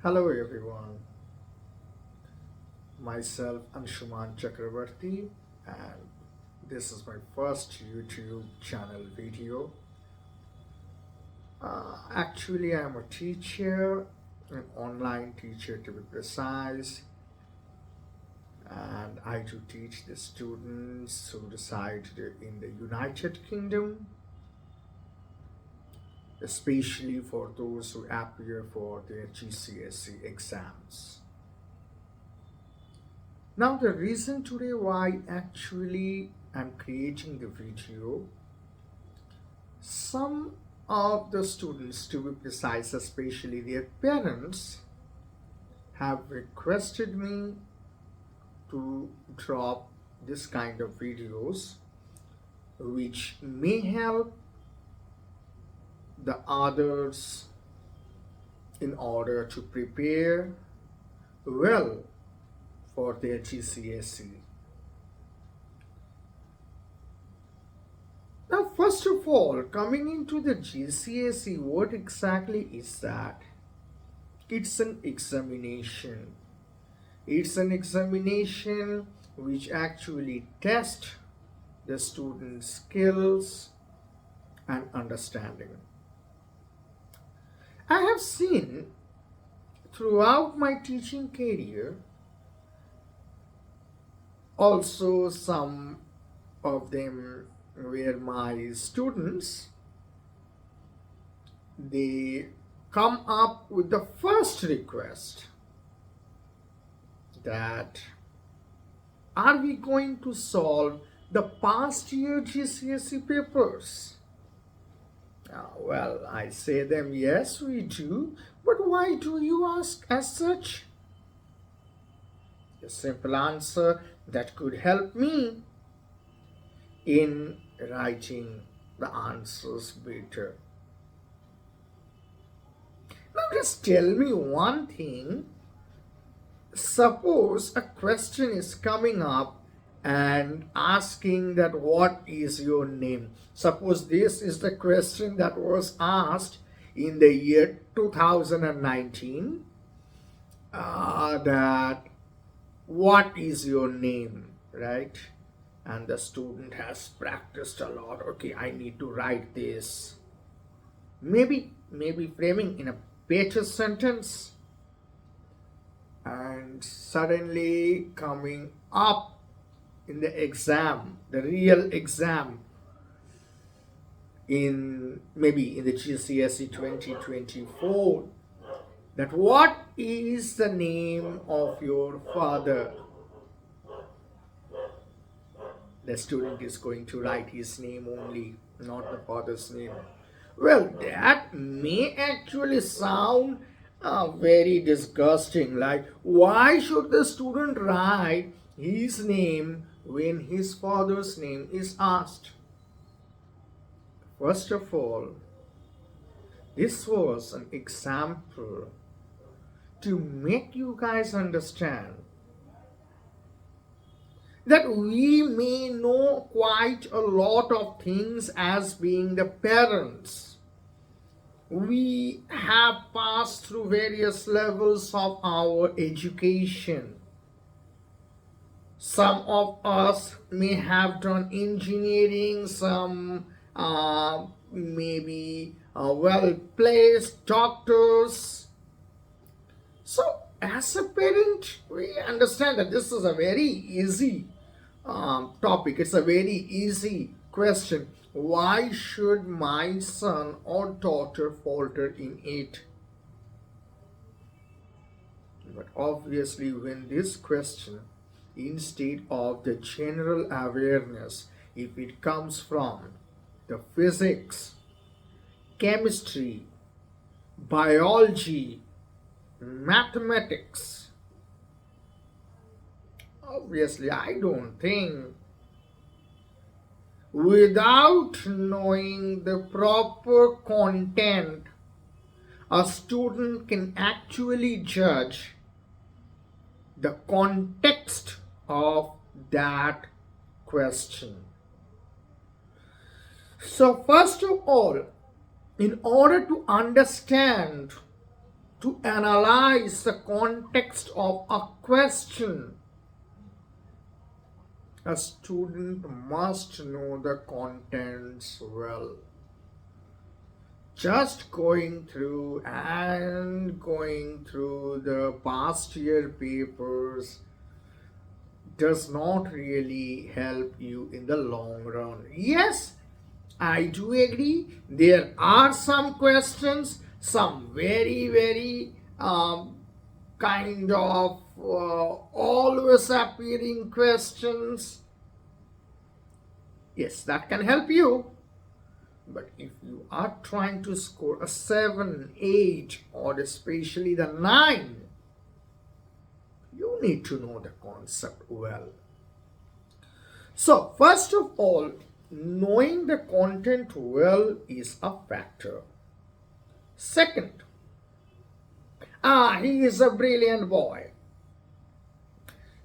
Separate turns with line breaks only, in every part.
Hello everyone, myself Anshuman Chakravarti, and this is my first YouTube channel video. Actually, I'm a teacher, an online teacher to be precise, and I do teach the students who reside in the United Kingdom, especially for those who appear for their GCSE exams. Now the reason today why actually I'm creating the video, some of the students, to be precise, especially their parents, have requested me to drop this kind of videos which may help the others in order to prepare well for their GCSE. Now, first of all, coming into the GCSE, what exactly is that? It's an examination. It's an examination which actually tests the student's skills and understanding. I have seen throughout my teaching career also some of them were my students. They come up with the first request that are we going to solve the past year GCSE papers? Well, I say them, yes, we do, but why do you ask as such? A simple answer that could help me in writing the answers better. Now just tell me one thing. Suppose a question is coming up and asking that what is your name. Suppose this is the question that was asked in the year 2019, that what is your name, right? And the student has practiced a lot. Okay, I need to write this. Maybe framing in a better sentence, and suddenly coming up in the exam, the real exam, in maybe in the GCSE 2024, that what is the name of your father? The student is going to write his name only, not the father's name. Well, that may actually sound very disgusting. Like, why should the student write his name when his father's name is asked? First of all, this was an example to make you guys understand that we may know quite a lot of things as being the parents. We have passed through various levels of our education. Some of us may have done engineering, some maybe well-placed doctors. So as a parent, we understand that this is a very easy topic. It's a very easy question. Why should my son or daughter falter in it? But obviously, when this question, instead of the general awareness, if it comes from the physics, chemistry, biology, mathematics, obviously, I don't think without knowing the proper content, a student can actually judge the context of that question. So, first of all, in order to understand to analyze the context of a question. A student must know the contents well. Just going through the past year papers does not really help you in the long run. Yes, I do agree. There are some questions, some very kind of always appearing questions. Yes, that can help you. But if you are trying to score a 7, 8, or especially the 9, you need to know the concept well. So, first of all, knowing the content well is a factor. Second, he is a brilliant boy.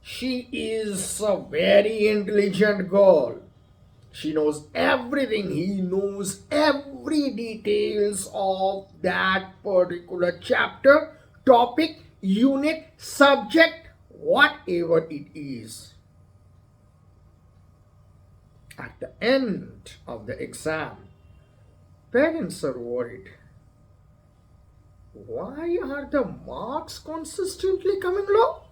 She is a very intelligent girl. She knows everything. He knows every details of that particular chapter, topic, unit, subject, whatever it is. At the end of the exam, parents are worried. Why are the marks consistently coming low?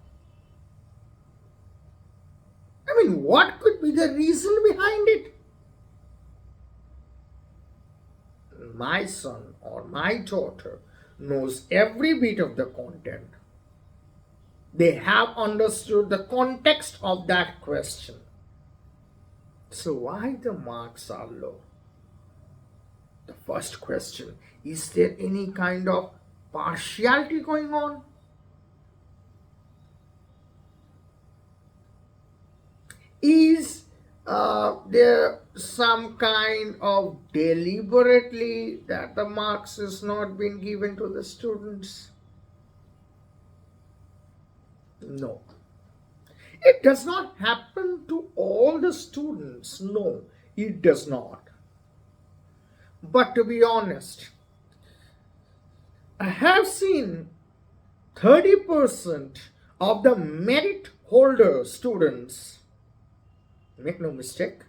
I mean, what could be the reason behind it? My son or my daughter knows every bit of the content. They have understood the context of that question. So why the marks are low? The first question, is there any kind of partiality going on? Is there some kind of deliberately that the marks is not been given to the students? No. It does not happen to all the students. No, it does not. But to be honest, I have seen 30% of the merit holder students, make no mistake,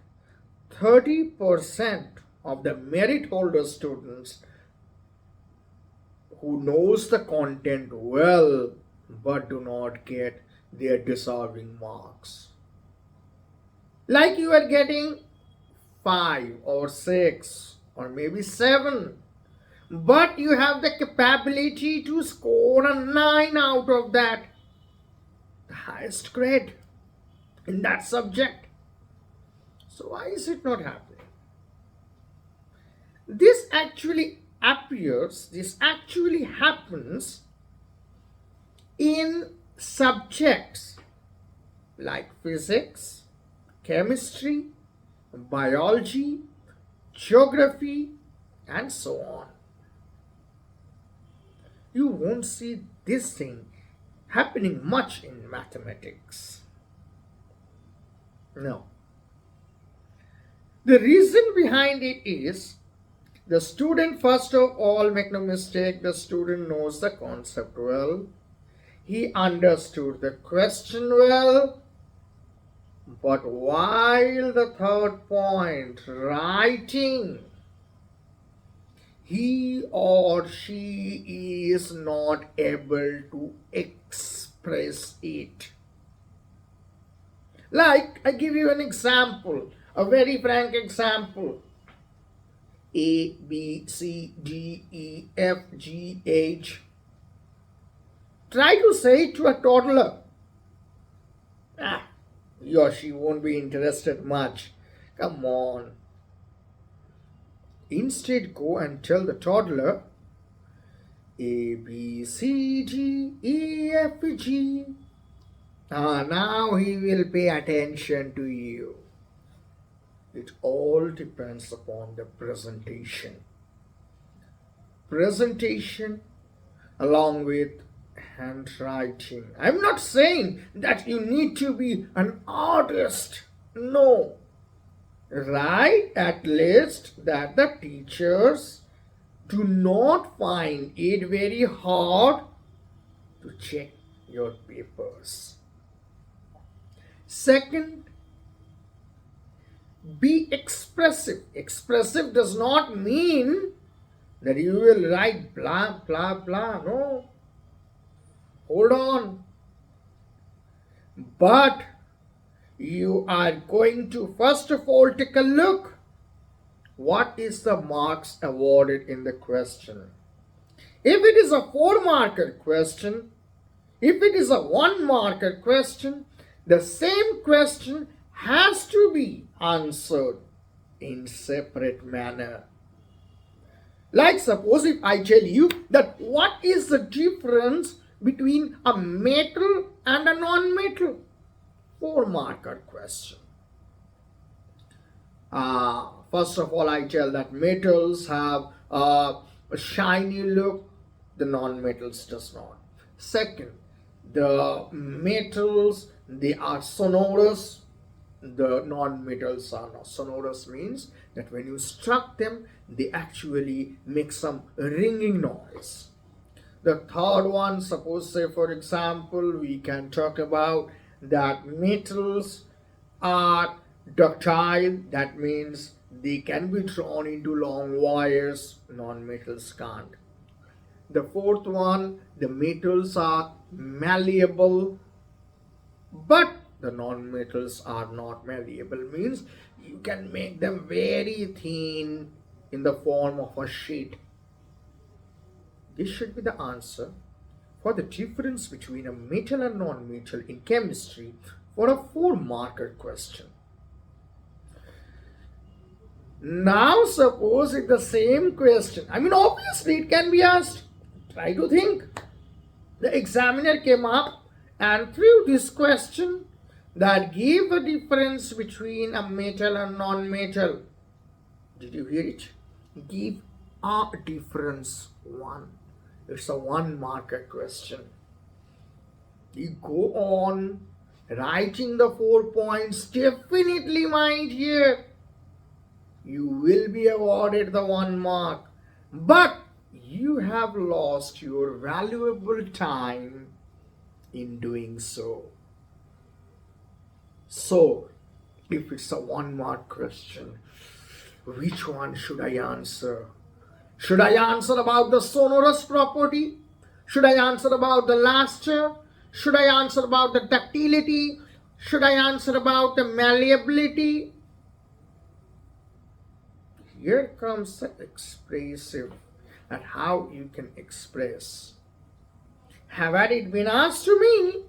30% of the merit holder students who knows the content well but do not get their deserving marks. Like you are getting 5 or 6 or maybe 7, but you have the capability to score a 9 out of that, the highest grade in that subject. So why is it not happening? This actually happens in subjects like physics, chemistry, biology, geography, and so on. You won't see this thing happening much in mathematics. No. The reason behind it is the student, first of all, make no mistake, the student knows the concept well. He understood the question well. But while the third point, writing, he or she is not able to express it. Like, I give you an example, a very frank example. A, B, C, D, E, F, G, H. Try to say it to a toddler. He or she won't be interested much. Come on. Instead, go and tell the toddler A, B, C, D, E, F, G. Now he will pay attention to you. It all depends upon the presentation. Presentation along with handwriting. I'm not saying that you need to be an artist. No. Write at least that the teachers do not find it very hard to check your papers. Second, be expressive. Expressive does not mean that you will write blah blah blah. No. Hold on. But you are going to first of all take a look. What is the marks awarded in the question? If it is a 4-marker question, if it is a 1-marker question, the same question has to be answered in separate manner. Like suppose if I tell you that what is the difference between a metal and a non-metal? 4-marker question. First of all, I tell that metals have a shiny look, the non-metals does not. Second, the metals, they are sonorous, the non-metals are not. Sonorous means that when you struck them, they actually make some ringing noise. The third one, suppose say for example, we can talk about that metals are ductile, that means they can be drawn into long wires, non-metals can't. The fourth one, the metals are malleable, but the non-metals are not malleable, means you can make them very thin in the form of a sheet. This should be the answer for the difference between a metal and non-metal in chemistry for a 4-marker question. Now suppose it's the same question. Obviously it can be asked. Try to think. The examiner came up and threw this question that gave the difference between a metal and non-metal. Did you hear it? Give a difference 1. It's a 1-marker question. You go on writing the 4 points. Definitely, my dear, you will be awarded the 1 mark. But you have lost your valuable time in doing so. So, if it's a 1-mark question, which one should I answer? Should I answer about the sonorous property? Should I answer about the luster? Should I answer about the ductility? Should I answer about the malleability? Here comes the expressive and how you can express. Had it been asked to me,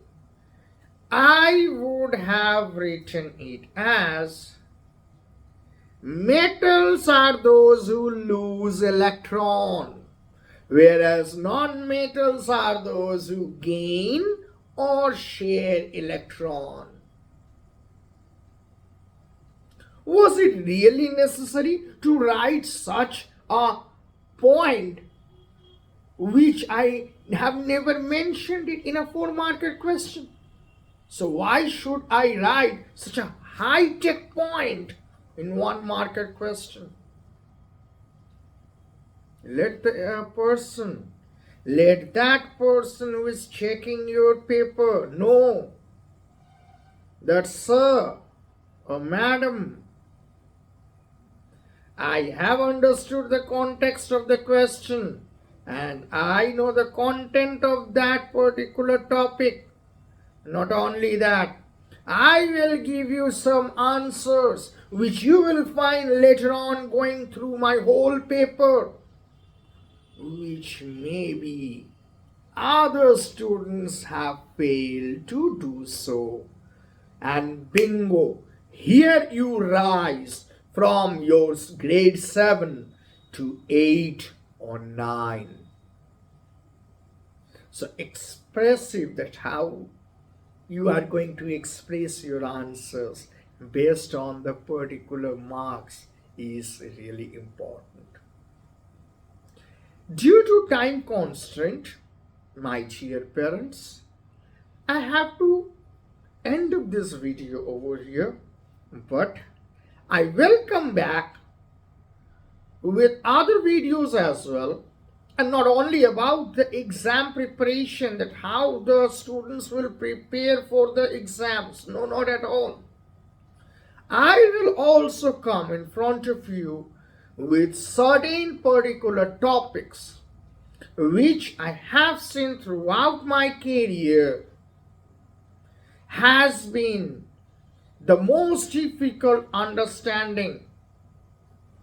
I would have written it as metals are those who lose electron, whereas non-metals are those who gain or share electron. Was it really necessary to write such a point which I have never mentioned it in a 4-marker question? So why should I write such a high-tech point in 1-marker question? Let that person who is checking your paper know that, sir or madam, I have understood the context of the question and I know the content of that particular topic. Not only that, I will give you some answers which you will find later on going through my whole paper, which maybe other students have failed to do so. And bingo, here you rise from your grade 7 to 8 or 9. So expressive, that how you are going to express your answers based on the particular marks is really important. Due to time constraint, my dear parents, I have to end up this video over here, but I will come back with other videos as well, and not only about the exam preparation, that how the students will prepare for the exams. No, not at all. I will also come in front of you with certain particular topics which I have seen throughout my career has been the most difficult understanding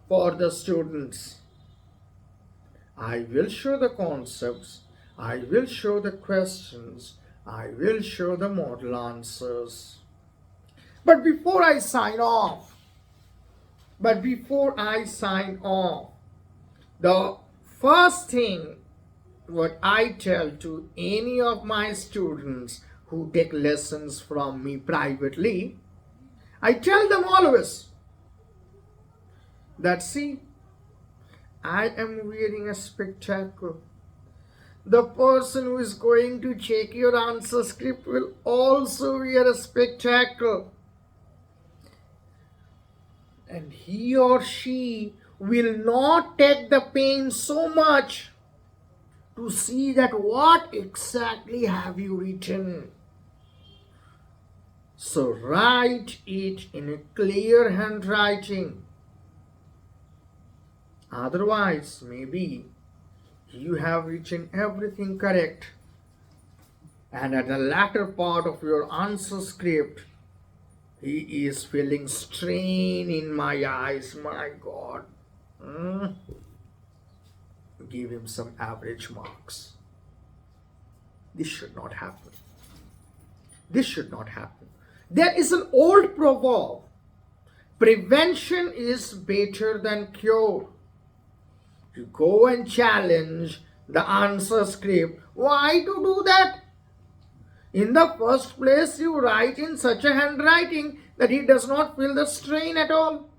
for the students. I will show the concepts, I will show the questions, I will show the model answers. But before I sign off, the first thing what I tell to any of my students who take lessons from me privately, I tell them always that, see, I am wearing a spectacle. The person who is going to check your answer script will also wear a spectacle. And he or she will not take the pain so much to see that what exactly have you written. So write it in a clear handwriting. Otherwise, maybe you have written everything correct, and at the latter part of your answer script, he is feeling strain in my eyes. My God. Give him some average marks. This should not happen. This should not happen. There is an old proverb: prevention is better than cure. You go and challenge the answer script. Why to do that? In the first place, you write in such a handwriting that he does not feel the strain at all.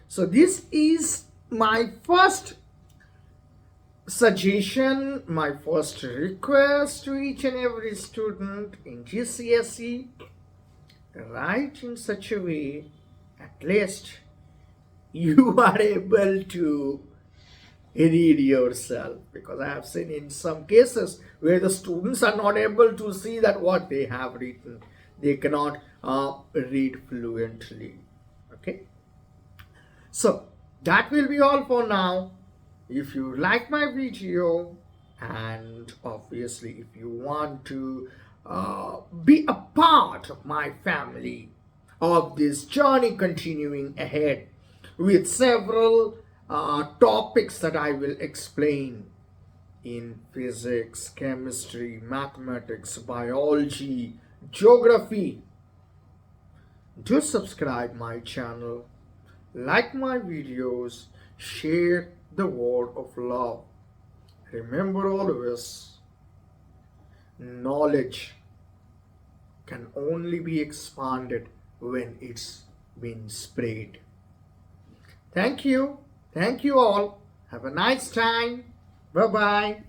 So this is my first suggestion, my first request to each and every student in GCSE. Write in such a way, at least you are able to read yourself, because I have seen in some cases where the students are not able to see that what they have written. They cannot read fluently. Okay, so that will be all for now. If you like my video, and obviously if you want to be a part of my family of this journey continuing ahead with several topics that I will explain in physics, chemistry, mathematics, biology, geography, do subscribe my channel, like my videos, share the word of love. Remember always, knowledge can only be expanded when it's been spread. Thank you. Thank you all. Have a nice time. Bye-bye.